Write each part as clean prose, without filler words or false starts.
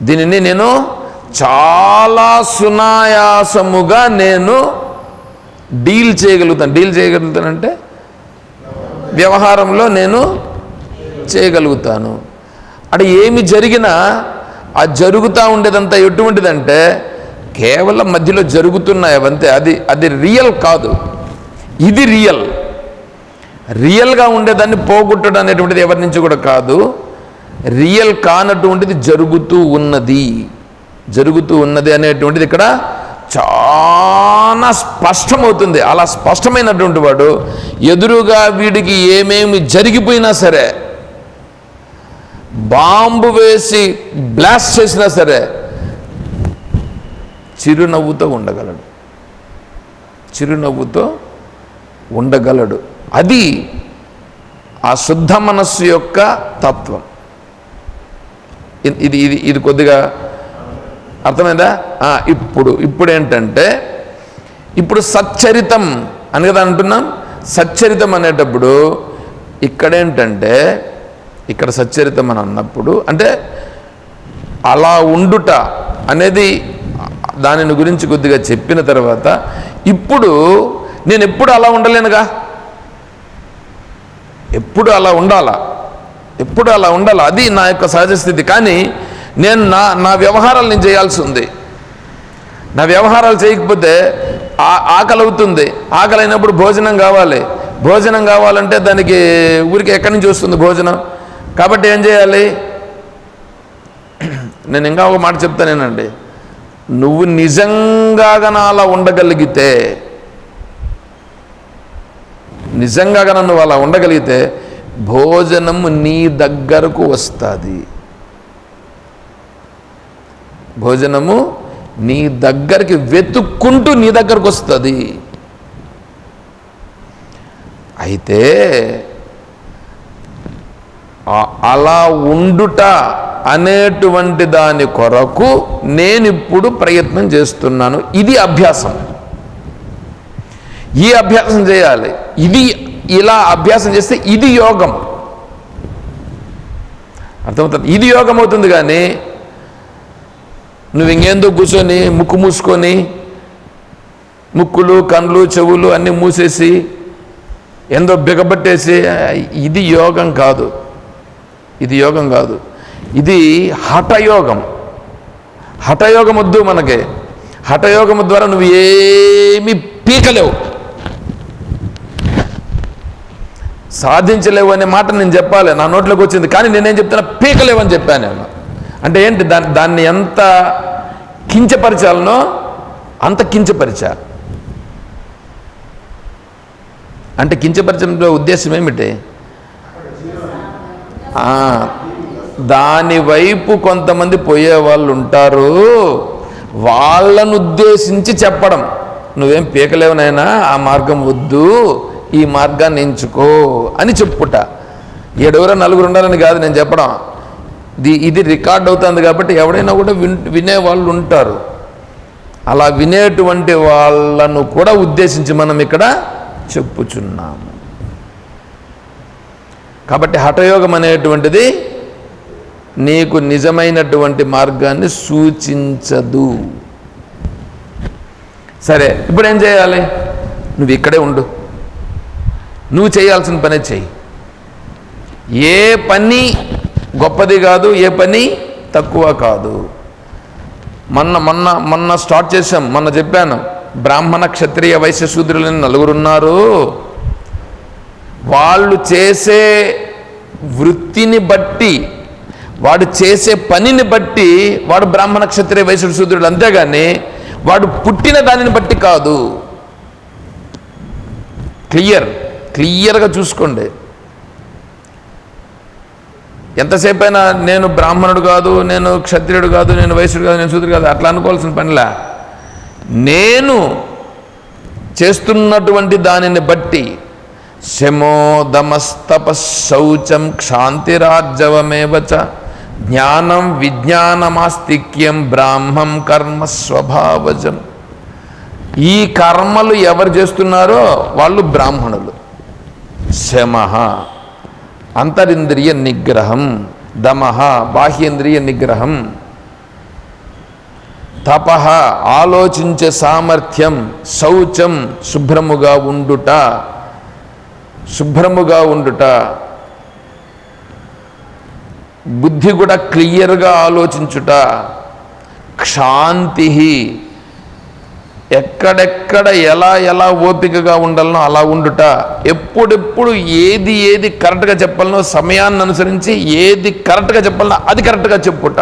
దీనిని నేను చాలా సునాయాసముగా నేను డీల్ చేయగలుగుతానంటే వ్యవహారంలో నేను చేయగలుగుతాను. అంటే ఏమి జరిగినా ఆ జరుగుతూ ఉండేదంతా ఎటువంటిదంటే కేవలం మధ్యలో జరుగుతున్నాయి అవంతే. అది రియల్ కాదు, ఇది రియల్గా ఉండేదాన్ని పోగొట్టడం అనేటువంటిది ఎవరి నుంచి కూడా కాదు. రియల్ కానటువంటిది జరుగుతూ ఉన్నది అనేటువంటిది ఇక్కడ చాలా స్పష్టమవుతుంది. అలా స్పష్టమైనటువంటి వాడు ఎదురుగా వీడికి ఏమేమి జరిగిపోయినా సరే, బాంబు వేసి బ్లాస్ట్ చేసినా సరే చిరునవ్వుతో ఉండగలడు. అది ఆ శుద్ధ మనస్సు యొక్క తత్వం. ఇది కొద్దిగా అర్థమైందా? ఇప్పుడు ఏంటంటే, ఇప్పుడు సచ్చరితం అని కదా అంటున్నాం. సచ్చరితం అనేటప్పుడు ఇక్కడేంటంటే, ఇక్కడ సచ్చరితం అని అన్నప్పుడు అంటే అలా ఉండుట అనేది దానిని గురించి కొద్దిగా చెప్పిన తర్వాత, ఇప్పుడు నేను ఎప్పుడు అలా ఉండలేనుగా, ఎప్పుడు అలా ఉండాలా, అది నా యొక్క సహజ స్థితి. కానీ నేను నా వ్యవహారాలు నేను చేయాల్సి ఉంది. నా వ్యవహారాలు చేయకపోతే ఆకలి అవుతుంది. ఆకలి అయినప్పుడు భోజనం కావాలంటే దానికి ఊరికి ఎక్కడి నుంచి వస్తుంది భోజనం? కాబట్టి ఏం చేయాలి? నేను ఇంకా ఒక మాట చెప్తానేనండి. నువ్వు నిజంగా అలా ఉండగలిగితే, నువ్వు అలా ఉండగలిగితే భోజనము నీ దగ్గరకు వస్తుంది. భోజనము నీ దగ్గరికి వెతుక్కుంటూ నీ దగ్గరకు వస్తుంది. అయితే అలా ఉండుట అనేటువంటి దాని కొరకు నేనిప్పుడు ప్రయత్నం చేస్తున్నాను. ఇది అభ్యాసం. ఈ అభ్యాసం చేయాలి. ఇలా అభ్యాసం చేస్తే ఇది యోగం. అర్థమవుతుంది? ఇది యోగం అవుతుంది. కానీ నువ్వు ఇంకేందో కూర్చొని ముక్కు మూసుకొని ముక్కులు కళ్ళు చెవులు అన్నీ మూసేసి ఏందో బిగబట్టేసి, ఇది యోగం కాదు. ఇది హఠయోగం. హఠయోగం వద్దు మనకి. హఠయోగం ద్వారా నువ్వు ఏమీ పీకలేవు, సాధించలేవు అనే మాట నేను చెప్పాలి. నా నోట్లోకి వచ్చింది. కానీ నేనేం చెప్తున్నా, పీకలేవు అని చెప్పాను నేను. అంటే ఏంటి? దాన్ని ఎంత కించపరిచాలనో అంత కించపరిచా. అంటే కించపరిచే ఉద్దేశం ఏమిటి? దాని వైపు కొంతమంది పోయే వాళ్ళు ఉంటారు. వాళ్ళను ఉద్దేశించి చెప్పడం, నువ్వేం పీకలేవునైనా, ఆ మార్గం వద్దు, ఈ మార్గాన్ని ఎంచుకో అని చెప్పుట. ఏడెవరో నలుగురు ఉండాలని కాదు నేను చెప్పడం. ఇది రికార్డ్ అవుతుంది కాబట్టి ఎవడైనా కూడా వినేవాళ్ళు ఉంటారు. అలా వినేటువంటి వాళ్ళను కూడా ఉద్దేశించి మనం ఇక్కడ చెప్పుచున్నాము. కాబట్టి హఠయోగం అనేటువంటిది నీకు నిజమైనటువంటి మార్గాన్ని సూచించదు. సరే, ఇప్పుడు ఏం చేయాలి? నువ్వు ఇక్కడే ఉండు. నువ్వు చేయాల్సిన పనే చెయ్యి. ఏ పని గొప్పది కాదు, ఏ పని తక్కువ కాదు. మొన్న స్టార్ట్ చేసాం. మొన్న చెప్పాను, బ్రాహ్మణ క్షత్రియ వైశ్య శూద్రులని నలుగురున్నారు. వాళ్ళు చేసే వృత్తిని బట్టి, వాడు చేసే పనిని బట్టి వాడు బ్రాహ్మణ క్షత్రియ వైశ్య శూద్రుడు. అంతేగాని వాడు పుట్టిన దానిని బట్టి కాదు. క్లియర్గా చూసుకోండి. ఎంతసేపు అయినా నేను బ్రాహ్మణుడు కాదు, నేను క్షత్రియుడు కాదు, నేను వైశ్యుడు కాదు, నేను శూద్రుడు కాదు అట్లా అనుకోవాల్సిన పనిలా. నేను చేస్తున్నటువంటి దానిని బట్టి శమోదమస్తపశౌచం క్షాంతిరార్జవమేవచ జ్ఞానం విజ్ఞానమాస్తిక్యం బ్రాహ్మం కర్మ స్వభావజం. ఈ కర్మలు ఎవరు చేస్తున్నారో వాళ్ళు బ్రాహ్మణులు. శమః అంతరింద్రియ నిగ్రహం, దమః బాహ్యేంద్రియ నిగ్రహం. తపః ఆలోచించే సామర్థ్యం, శౌచం శుభ్రముగా ఉండుట, బుద్ధి కూడా క్లియర్గా ఆలోచించుట, క్షాంతి ఎక్కడెక్కడ ఎలా ఓపికగా ఉండాలనో అలా ఉండుట, ఎప్పుడెప్పుడు ఏది కరెక్ట్గా చెప్పాలనో సమయాన్ని అనుసరించి ఏది కరెక్ట్గా చెప్పాలనో అది కరెక్ట్గా చెప్పుట,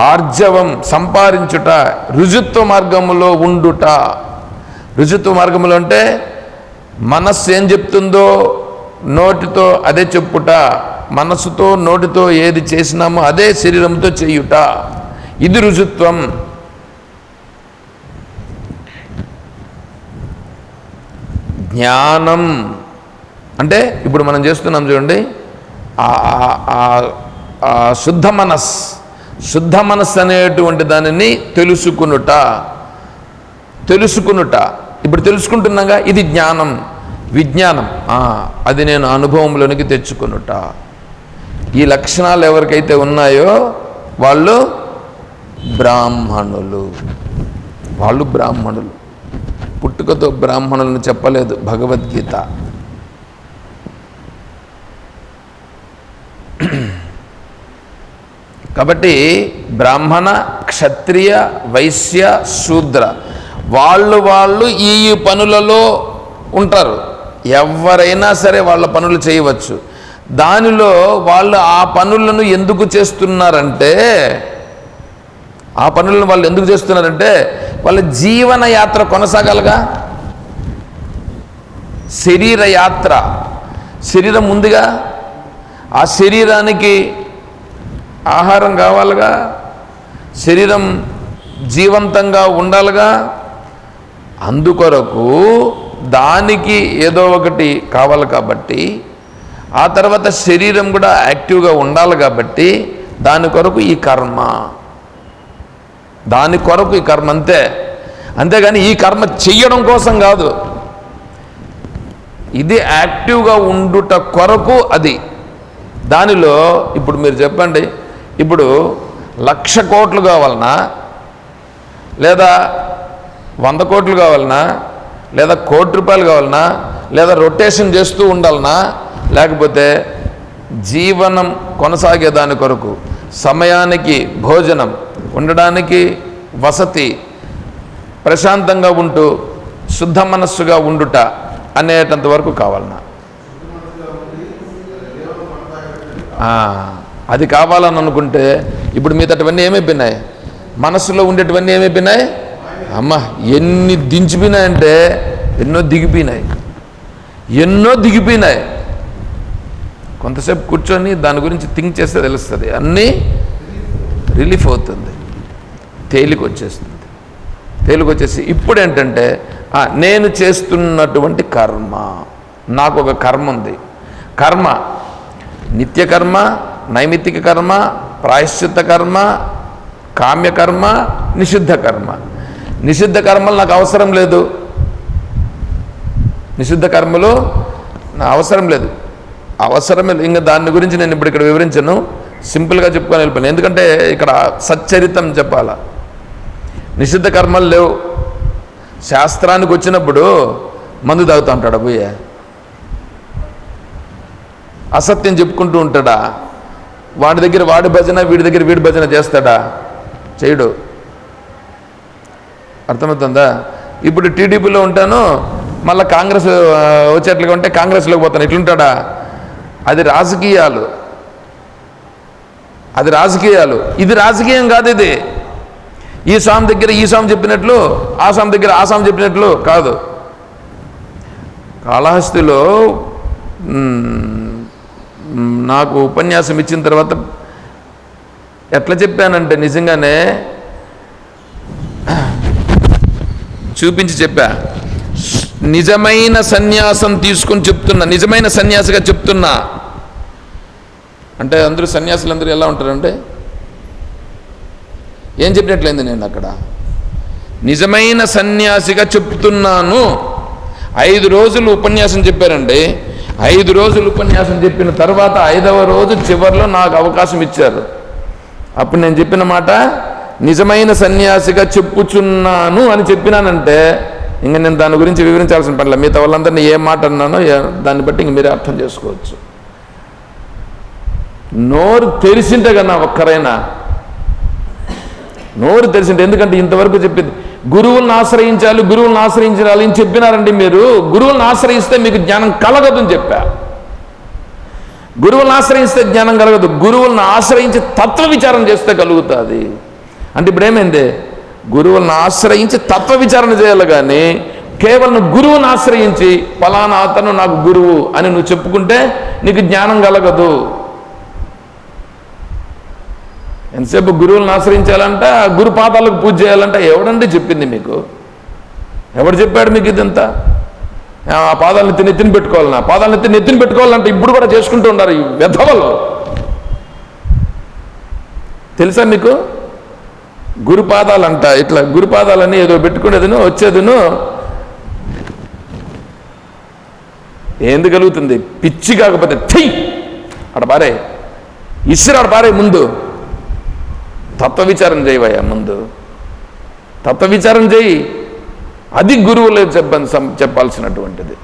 ఆర్జవం సంపాదించుట, రుజుత్వ మార్గములో ఉండుట. రుజుత్వ మార్గములో అంటే మనస్సు ఏం చెప్తుందో నోటితో అదే చెప్పుట, మనస్సుతో నోటితో ఏది చేసినామో అదే శరీరంతో చేయుట, ఇది రుజుత్వం. జ్ఞానం అంటే ఇప్పుడు మనం చేస్తున్నాం చూడండి, శుద్ధ మనస్సు అనేటువంటి దానిని తెలుసుకునుట. ఇప్పుడు తెలుసుకుంటున్నాగా, ఇది జ్ఞానం, విజ్ఞానం. అది నేను అనుభవంలోనికి తెచ్చుకునుట. ఈ లక్షణాలు ఎవరికైతే ఉన్నాయో వాళ్ళు బ్రాహ్మణులు. పుట్టుకతో బ్రాహ్మణులను చెప్పలేదు భగవద్గీత. కాబట్టి బ్రాహ్మణ, క్షత్రియ, వైశ్య, శూద్ర వాళ్ళు ఈ పనులలో ఉంటారు. ఎవరైనా సరే వాళ్ళ పనులు చేయవచ్చు. దానిలో వాళ్ళు ఆ పనులను ఎందుకు చేస్తున్నారంటే వాళ్ళ జీవన యాత్ర కొనసాగాలిగా. శరీర యాత్ర, శరీరం ఉందిగా, ఆ శరీరానికి ఆహారం కావాలిగా, శరీరం జీవంతంగా ఉండాలిగా. అందుకొరకు దానికి ఏదో ఒకటి కావాలి కాబట్టి, ఆ తర్వాత శరీరం కూడా యాక్టివ్గా ఉండాలి కాబట్టి దాని కొరకు ఈ కర్మ అంతేగాని ఈ కర్మ చెయ్యడం కోసం కాదు. ఇది యాక్టివ్గా ఉండుట కొరకు. అది దానిలో ఇప్పుడు మీరు చెప్పండి, ఇప్పుడు 1,00,000 కోట్లు కావాలన్నా, లేదా 100 కోట్లు కావాలన్నా, లేదా 1 కోటి రూపాయలు కావాలన్నా, లేదా రొటేషన్ చేస్తూ ఉండాలన్నా, లేకపోతే జీవనం కొనసాగే దాని కొరకు సమయానికి భోజనం, ఉండడానికి వసతి, ప్రశాంతంగా ఉంటూ శుద్ధ మనస్సుగా ఉండుట అనేటంత వరకు కావాలన్నా, అది కావాలని అనుకుంటే ఇప్పుడు మీతోటివన్నీ ఏమైపోయినాయి, మనస్సులో ఉండేటివన్నీ ఏమైపోయినాయి. అమ్మ ఎన్ని దించిపోయినాయంటే ఎన్నో దిగిపోయినాయి. కొంతసేపు కూర్చొని దాని గురించి థింక్ చేస్తే తెలుస్తుంది, అన్నీ రిలీఫ్ అవుతుంది, తేలిక వచ్చేసి ఇప్పుడు ఏంటంటే నేను చేస్తున్నటువంటి కర్మ, నాకు ఒక కర్మ ఉంది. కర్మ నిత్యకర్మ, నైమిత్తిక కర్మ, ప్రాయశ్చిత్త కర్మ, కామ్యకర్మ, నిషిద్ధ కర్మ. నిషిద్ధ కర్మలు నాకు అవసరం లేదు. అవసరమే ఇంకా దాని గురించి నేను ఇప్పుడు ఇక్కడ వివరించను, సింపుల్గా చెప్పుకొని వెళ్ళిపోయాను. ఎందుకంటే ఇక్కడ సచ్చరితం చెప్పాలా. నిషిద్ధ కర్మలు లేవు. శాస్త్రానికి వచ్చినప్పుడు మందు తాగుతూ ఉంటాడా పోయే, అసత్యం చెప్పుకుంటూ ఉంటాడా, వాడి దగ్గర వాడి భజన, వీడి దగ్గర వీడి భజన చేస్తాడా, చేయడు. అర్థమవుతుందా? ఇప్పుడు టీడీపీలో ఉంటాను, మళ్ళీ కాంగ్రెస్ వచ్చేట్లుగా ఉంటే కాంగ్రెస్లోకి పోతాను, ఇట్లుంటాడా? అది రాజకీయాలు. ఇది రాజకీయం కాదు. ఇది ఈ స్వామి దగ్గర ఈ స్వామి చెప్పినట్లు, ఆ స్వామి దగ్గర ఆ స్వామి చెప్పినట్లు కాదు. కాళహస్తిలో నాకు ఉపన్యాసం ఇచ్చిన తర్వాత ఎట్లా చెప్పానంటే నిజంగానే చూపించి చెప్పా. నిజమైన సన్యాసం తీసుకుని చెప్తున్నా, నిజమైన సన్యాసిగా చెప్తున్నా. అంటే అందరూ సన్యాసులందరూ ఎలా ఉంటారంటే ఏం చెప్పినట్లయింది, నేను అక్కడ నిజమైన సన్యాసిగా చెప్తున్నాను. 5 రోజులు ఉపన్యాసం చెప్పారండి. 5 రోజులు ఉపన్యాసం చెప్పిన తర్వాత 5వ రోజు చివరిలో నాకు అవకాశం ఇచ్చారు. అప్పుడు నేను చెప్పిన మాట, నిజమైన సన్యాసిగా చెప్పుచున్నాను అని చెప్పినానంటే ఇంకా నేను దాని గురించి వివరించాల్సిన పనిలే. మిగతా వాళ్ళందరినీ ఏ మాట అన్నానో దాన్ని బట్టి ఇంక మీరే అర్థం చేసుకోవచ్చు. నోరు తెలిసింటే కన్నా ఒక్కరైనా నోరు తెలిసింటే, ఎందుకంటే ఇంతవరకు చెప్పింది గురువులను ఆశ్రయించాలి, గురువులను ఆశ్రయించాలి అని చెప్పినారండి. మీరు గురువులను ఆశ్రయిస్తే మీకు జ్ఞానం కలగదు అని చెప్పా. గురువులను ఆశ్రయిస్తే జ్ఞానం కలగదు, గురువులను ఆశ్రయించి తత్వ విచారం చేస్తే కలుగుతుంది. అంటే ఇప్పుడు ఏమైంది, గురువులను ఆశ్రయించి తత్వ విచారణ చేయాలి, కానీ కేవలం గురువుని ఆశ్రయించి ఫలానా అతను నాకు గురువు అని నువ్వు చెప్పుకుంటే నీకు జ్ఞానం కలగదు. ఎంతసేపు గురువులను ఆశ్రయించాలంట, గురు పాదాలకు పూజ చేయాలంట. ఎవడండి చెప్పింది మీకు? ఎవడు చెప్పాడు మీకు ఇదంతా? ఆ పాదాలను నెత్తిన పెట్టుకోవాలన్నా, పాదాలను నెత్తిన పెట్టుకోవాలంటే ఇప్పుడు కూడా చేసుకుంటూ ఉన్నారు ఈ వెధవలు. తెలుసా మీకు? గురుపాదాలంట, ఇట్లా గురుపాదాలని ఏదో పెట్టుకునేదిను వచ్చేదిను ఏంది కలుగుతుంది? పిచ్చి కాకపోతే చెయ్యి అక్కడ పారే, ఇసురు అక్కడ పారే. ముందు తత్వ విచారం చేయవయ్యా, ముందు తత్వ విచారం చేయి. అది గురువులు చెప్పాల్సినటువంటిది.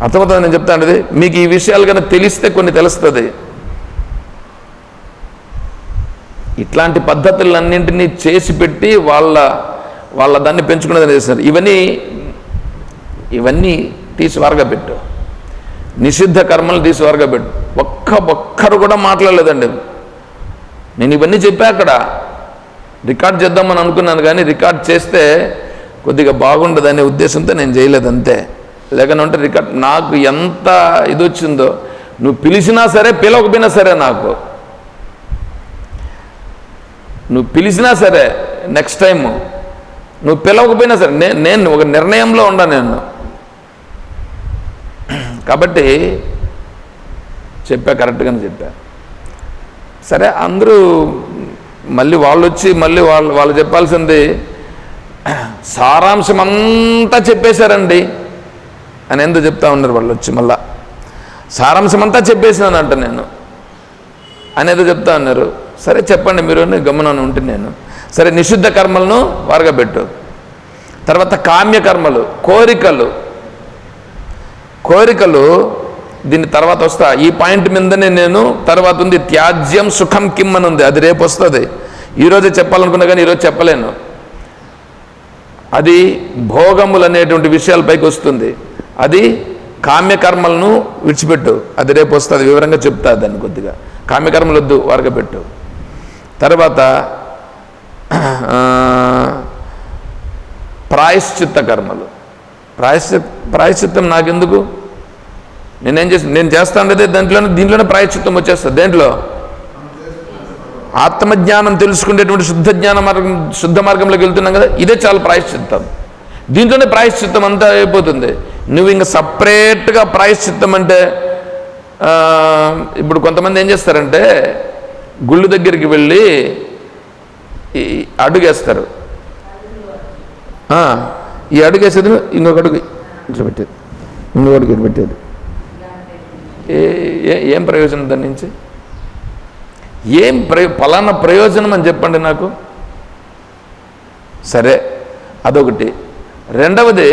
అర్థమవుతుంది నేను చెప్తాను. మీకు ఈ విషయాలు కన్నా తెలిస్తే కొన్ని తెలుస్తుంది. ఇట్లాంటి పద్ధతులన్నింటినీ చేసి పెట్టి వాళ్ళ దాన్ని పెంచుకునేదని చేస్తున్నారు. ఇవన్నీ తీసి వారగబెట్టు, నిషిద్ధ కర్మలు తీసి వారగబెట్టు. ఒక్కరు కూడా మాట్లాడలేదండి. నేను ఇవన్నీ చెప్పా, అక్కడ రికార్డ్ చేద్దామని అనుకున్నాను, కానీ రికార్డ్ చేస్తే కొద్దిగా బాగుండదనే ఉద్దేశంతో నేను చేయలేదు అంతే. లేకనంటే రికార్డ్ నాకు ఎంత ఇది వచ్చిందో, నువ్వు పిలిచినా సరే పిలవకపోయినా సరే, నువ్వు పిలిచినా సరే నెక్స్ట్ టైం, నువ్వు పిలవకపోయినా సరే నేను ఒక నిర్ణయంలో ఉన్నా నేను. కాబట్టి చెప్పా, కరెక్ట్గానే చెప్పా. సరే, అందరూ మళ్ళీ వాళ్ళు చెప్పాల్సింది సారాంశం అంతా చెప్పేశారండి అని ఎందుకు చెప్తా ఉన్నారు వాళ్ళు వచ్చి. మళ్ళా సారాంశం అంతా చెప్పేసినానంట నేను అనేదో చెప్తా ఉన్నారు. సరే చెప్పండి మీరు, గమనాన్ని ఉంటే నేను. సరే, నిషిద్ధ కర్మలను వారగబెట్టు. తర్వాత కామ్యకర్మలు, కోరికలు దీని తర్వాత వస్తా. ఈ పాయింట్ మీదనే నేను తర్వాత ఉంది త్యాజ్యం సుఖం కిమ్ అని ఉంది, అది రేపు వస్తుంది. ఈరోజే చెప్పాలనుకున్నా కానీ ఈరోజు చెప్పలేను. అది భోగములు అనేటువంటి విషయాలపైకి వస్తుంది. అది కామ్యకర్మలను విడిచిపెట్టు, అది రేపు వస్తుంది, వివరంగా చెప్తా దాన్ని కొద్దిగా. కామ్యకర్మలు వద్దు, వారగబెట్టు. తర్వాత ప్రాయశ్చిత్త కర్మలు. ప్రాయశ్చిత్తం నాకెందుకు? నేను చేస్తాను అదే దీంట్లోనే ప్రాయశ్చిత్తం వచ్చేస్తుంది. దేంట్లో? ఆత్మజ్ఞానం తెలుసుకునేటువంటి శుద్ధ మార్గంలోకి వెళ్తున్నాం కదా, ఇదే చాలా ప్రాయశ్చిత్తం. దీంట్లోనే ప్రాయశ్చిత్తం అంతా అయిపోతుంది. నువ్వు ఇంకా సపరేట్గా ప్రాయశ్చిత్తం అంటే, ఇప్పుడు కొంతమంది ఏం చేస్తారంటే గుళ్ళు దగ్గరికి వెళ్ళి అడుగేస్తారు. ఈ అడుగేసేది ఇంకొక అడుగు ఇట్లా పెట్టేది, ఇంకొక అడుగు ఇట్లా పెట్టేది. ఏం ప్రయోజనం దాని నుంచి? ఫలానా ప్రయోజనం అని చెప్పండి నాకు. సరే, అదొకటి. రెండవది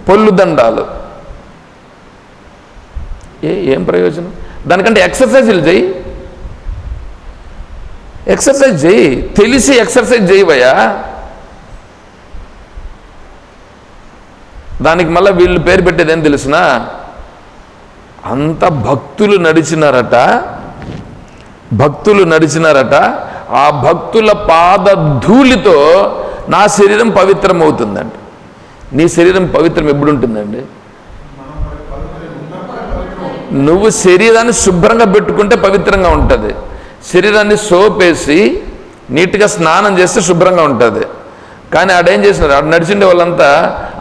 పొల్లుదండాలు. ఏం ప్రయోజనం? దానికంటే ఎక్సర్సైజులు చేయి, ఎక్సర్సైజ్ చేయి, తెలిసి ఎక్సర్సైజ్ చేయవయ్యా. దానికి మళ్ళీ వీళ్ళు పేరు పెట్టేది ఏం తెలుసునా? అంత భక్తులు నడిచినారట, ఆ భక్తుల పాద ధూళితో నా శరీరం పవిత్రమవుతుందండి. నీ శరీరం పవిత్రం ఎప్పుడు ఉంటుందండి? నువ్వు శరీరాన్ని శుభ్రంగా పెట్టుకుంటే పవిత్రంగా ఉంటుంది. శరీరాన్ని సోపేసి నీట్గా స్నానం చేస్తే శుభ్రంగా ఉంటుంది. కానీ ఆడేం చేసినారు, ఆడ నడిచిండే వాళ్ళంతా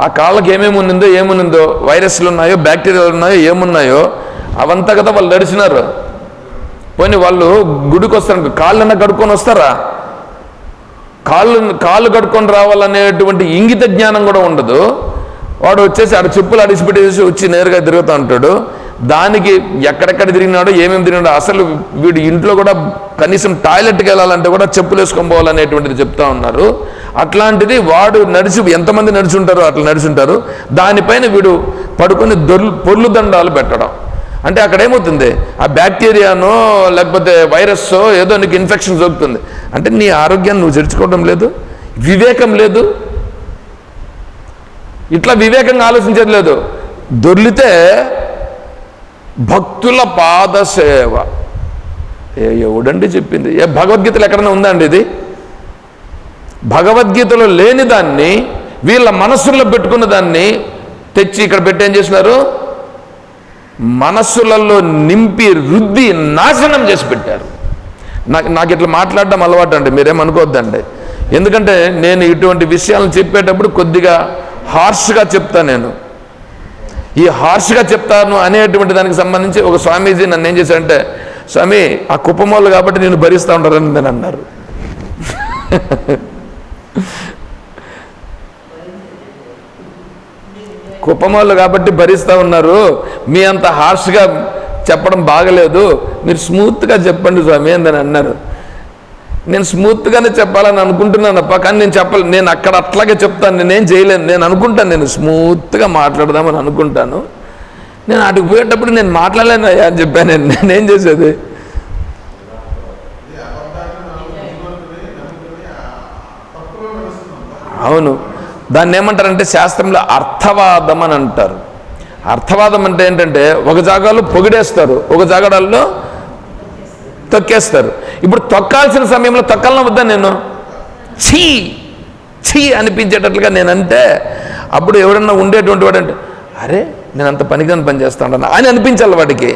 ఆ కాళ్ళకి ఏముందో వైరస్లు ఉన్నాయో, బ్యాక్టీరియాలు ఉన్నాయో, ఏమున్నాయో అవంతా కదా వాళ్ళు నడిచినారు. పోనీ వాళ్ళు గుడికి వస్తారు, కాళ్ళన్నా కడుక్కొని వస్తారా? కాళ్ళు కడుక్కొని రావాలనేటువంటి ఇంగిత జ్ఞానం కూడా ఉండదు. వాడు వచ్చేసి ఆడ చెప్పులు అడిచిపెట్టేసి వచ్చి నేరుగా తిరుగుతూ ఉంటాడు. దానికి ఎక్కడెక్కడ తిరిగినాడో ఏమేమి తిరిగినాడో, అసలు వీడు ఇంట్లో కూడా కనీసం టాయిలెట్కి వెళ్ళాలంటే కూడా చెప్పులు వేసుకొని పోవాలనేటువంటిది చెప్తా ఉన్నారు. అట్లాంటిది వాడు ఎంతమంది నడిచి ఉంటారో అట్లా నడిచి ఉంటారు. దానిపైన వీడు పడుకొని పొర్లు దండాలు పెట్టడం అంటే అక్కడ ఏమవుతుంది, ఆ బ్యాక్టీరియానో లేకపోతే వైరస్సో ఏదో నీకు ఇన్ఫెక్షన్ సోకుతుంది అంటే నీ ఆరోగ్యాన్ని నువ్వు చేర్చుకోవడం లేదు, వివేకం లేదు, ఇట్లా వివేకంగా ఆలోచించేది లేదు. దొర్లితే భక్తుల పాదసేవ ఎవడండి చెప్పింది? భగవద్గీతలో ఎక్కడైనా ఉందా అండి ఇది? భగవద్గీతలో లేని దాన్ని వీళ్ళ మనస్సుల్లో పెట్టుకున్న దాన్ని తెచ్చి ఇక్కడ పెట్టి ఏం చేసినారు, మనస్సులలో నింపి రుద్ది నాశనం చేసి పెట్టారు. నాకు ఇట్లా మాట్లాడడం అలవాటు అండి, మీరేమనుకోవద్దండి. ఎందుకంటే నేను ఇటువంటి విషయాలను చెప్పేటప్పుడు కొద్దిగా హార్ష్గా చెప్తాను. నేను ఈ హార్ష్గా చెప్తాను అనేటువంటి దానికి సంబంధించి ఒక స్వామీజీ నన్ను ఏం చేశారంటే, స్వామి ఆ కుప్పమోళ్ళు కాబట్టి నేను భరిస్తూ ఉంటారని నేను అన్నారు. కుప్పమోళ్ళు కాబట్టి భరిస్తూ ఉన్నారు, మీ అంత హార్ష్గా చెప్పడం బాగలేదు, మీరు స్మూత్గా చెప్పండి స్వామి అని అన్నారు. నేను స్మూత్గానే చెప్పాలని అనుకుంటున్నానప్ప, కానీ నేను చెప్పాలి, నేను అక్కడ అట్లాగే చెప్తాను, నేనేం చేయలేను. నేను అనుకుంటాను, నేను స్మూత్గా మాట్లాడదామని అనుకుంటాను. నేను అటుకు పోయేటప్పుడు నేను మాట్లాడలేను అయ్యా అని చెప్పాను. నేనేం చేసేది? అవును, దాన్ని ఏమంటారంటే శాస్త్రంలో అర్థవాదం అని అంటారు. అర్థవాదం అంటే ఏంటంటే ఒక జాగాలో పొగిడేస్తారు, ఒక జాగాల్లో తొక్కేస్తారు. ఇప్పుడు తొక్కాల్సిన సమయంలో తొక్కాలన వద్దా? నేను ఛీ ఛీ అనిపించేటట్లుగా నేనంటే అప్పుడు ఎవడన్నా ఉండేటువంటి వాడంటే, అరే నేను అంత పనికిరాని పని చేస్తా ఉంటాను అని అనిపించాలి వాడికి.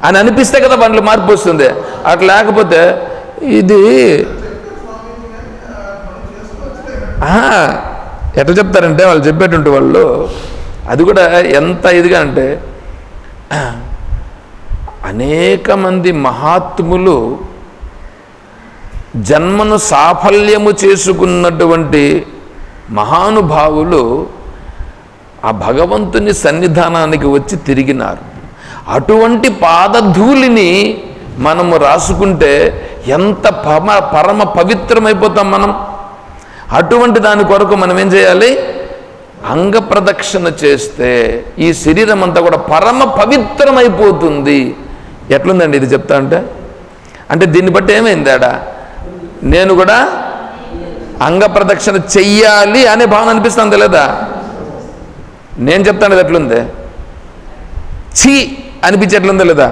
అని అనిపిస్తే కదా వాటిలో మార్పు వస్తుంది. అట్లా లేకపోతే ఇది ఎట్లా చెప్తారంటే వాళ్ళు చెప్పేటువంటి వాళ్ళు అది కూడా ఎంత ఇదిగా అంటే, అనేక మంది మహాత్ములు జన్మను సాఫల్యము చేసుకున్నటువంటి మహానుభావులు ఆ భగవంతుని సన్నిధానానికి వచ్చి తిరిగినారు. అటువంటి పాదధూళిని మనము రాసుకుంటే ఎంత పరమ పవిత్రమైపోతాం మనం. అటువంటి దాని కొరకు మనం ఏం చేయాలి? అంగ ప్రదక్షిణ చేస్తే ఈ శరీరం అంతా కూడా పరమ పవిత్రమైపోతుంది. ఎట్లుందండి ఇది చెప్తా అంటే దీన్ని బట్టి ఏమైంది ఆడ? నేను కూడా అంగ ప్రదక్షిణ చెయ్యాలి అనే భావన అనిపిస్తుంది లేదా? నేను చెప్తాను అది ఎట్లుంది? ఛీ అనిపించేట్లుందా లేదా?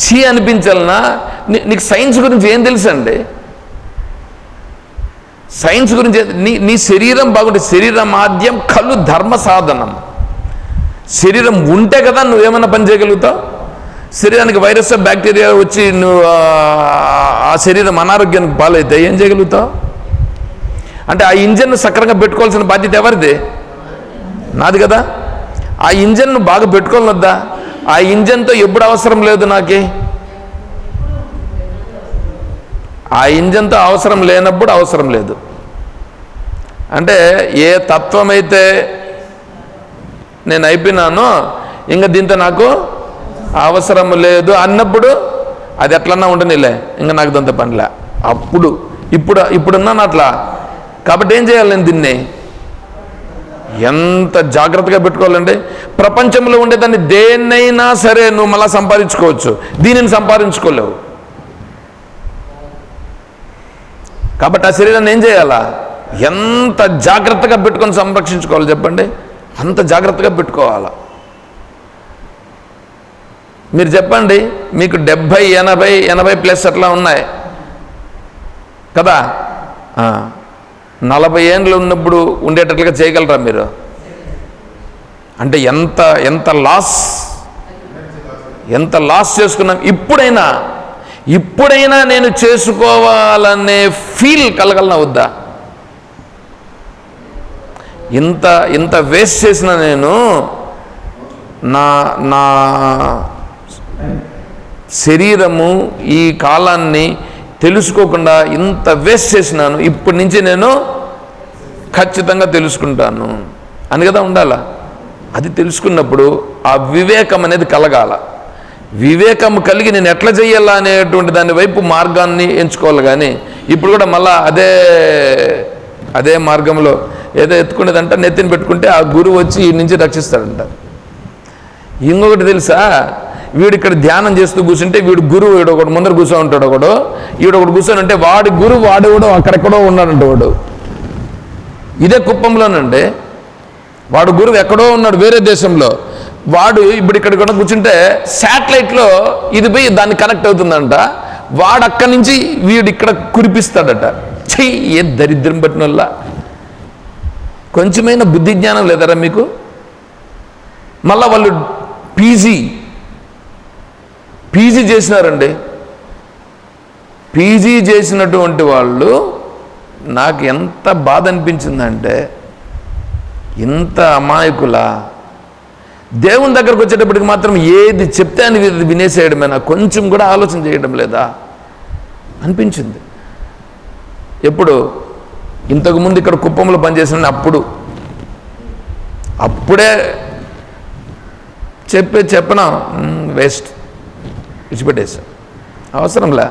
ఛీ అనిపించాలన్నా నీకు సైన్స్ గురించి ఏం తెలుసు అండి? సైన్స్ గురించి నీ శరీరం బాగుంటే, శరీరమాద్యం ఖలు ధర్మ సాధనం. శరీరం ఉంటే కదా నువ్వేమన్నా పని చేయగలుగుతావు. శరీరానికి వైరస్ బ్యాక్టీరియా వచ్చి నువ్వు ఆ శరీరం అనారోగ్యానికి పాలైతే ఏం చేయగలుగుతావు? అంటే ఆ ఇంజన్ను సక్రంగా పెట్టుకోవాల్సిన బాధ్యత ఎవరిది? నాది కదా. ఆ ఇంజన్ను బాగా పెట్టుకోవాలి వద్దా? ఆ ఇంజన్తో ఎప్పుడు అవసరం లేదు నాకే. ఆ ఇంజన్తో అవసరం లేనప్పుడు అవసరం లేదు. అంటే ఏ తత్వం అయితే నేను అయిపోయినానో ఇంకా దీంతో నాకు అవసరం లేదు అన్నప్పుడు అది ఎట్లన్నా ఉండనిలే, ఇంకా నాకు దాంతో పనిలే. అప్పుడు ఇప్పుడున్నాను అట్లా. కాబట్టి ఏం చేయాలి? నేను దీన్ని ఎంత జాగ్రత్తగా పెట్టుకోవాలంటే, ప్రపంచంలో ఉండేదాన్ని దేన్నైనా సరే నువ్వు మళ్ళా సంపాదించుకోవచ్చు, దీనిని సంపాదించుకోలేవు. కాబట్టి ఆ శరీరాన్ని ఏం చేయాలా? ఎంత జాగ్రత్తగా పెట్టుకొని సంరక్షించుకోవాలి చెప్పండి? అంత జాగ్రత్తగా పెట్టుకోవాలా. మీరు చెప్పండి, మీకు 70, 80 ప్లస్ అట్లా ఉన్నాయి కదా, 40 ఏండ్లు ఉన్నప్పుడు ఉండేటట్లుగా చేయగలరా మీరు? అంటే ఎంత లాస్ చేసుకున్నాం. ఇప్పుడైనా నేను చేసుకోవాలనే ఫీల్ కలగలనా వద్దా? ఇంత వేస్ట్ చేసిన నేను నా శరీరము ఈ కాలాన్ని తెలుసుకోకుండా ఇంత వేస్ట్ చేసినాను, ఇప్పటి నుంచి నేను ఖచ్చితంగా తెలుసుకుంటాను అని కదా ఉండాలా. అది తెలుసుకున్నప్పుడు ఆ వివేకం అనేది కలగాల. వివేకం కలిగి నేను ఎట్లా చేయాలా అనేటువంటి దాని వైపు మార్గాన్ని ఎంచుకోవాలి. కానీ ఇప్పుడు కూడా మళ్ళా అదే మార్గంలో ఏదో ఎత్తుకునేదంట నెత్తిని పెట్టుకుంటే ఆ గురువు వచ్చి ఈ నుంచి రక్షిస్తాడంట. ఇంకొకటి తెలుసా, వీడు ఇక్కడ ధ్యానం చేస్తూ కూర్చుంటే వీడు గురువు ఒకడు ముందర కూర్చో ఉంటాడు, ఈడొకడు కూర్చొని అంటే వాడి గురువు వాడు అక్కడెక్కడో ఉన్నాడంట. ఇదే కుప్పంలోనండి వాడు గురువు ఎక్కడో ఉన్నాడు వేరే దేశంలో, వాడు ఇప్పుడు ఇక్కడ కూడా కూర్చుంటే శాటిలైట్లో ఇది పోయి దాన్ని కనెక్ట్ అవుతుందంట. వాడు అక్కడి నుంచి వీడు ఇక్కడ కురిపిస్తాడట. చెయ్యి ఏ దరిద్రం పట్టిన వల్ల కొంచెమైనా బుద్ధి జ్ఞానం లేదరా మీకు? మళ్ళా వాళ్ళు పీజీ చేసినారండి. పీజీ చేసినటువంటి వాళ్ళు నాకు ఎంత బాధ అనిపించిందంటే, ఇంత అమాయకులా దేవుని దగ్గరకు వచ్చేటప్పటికి మాత్రం ఏది చెప్తే అని వినేసేయడమేనా, కొంచెం కూడా ఆలోచన చేయడం లేదా అనిపించింది. ఎప్పుడు ఇంతకుముందు ఇక్కడ కుప్పంలో పనిచేసిన అప్పుడే చెప్పనా వేస్ట్ విడిచిపెట్టేసాం, అవసరంలే.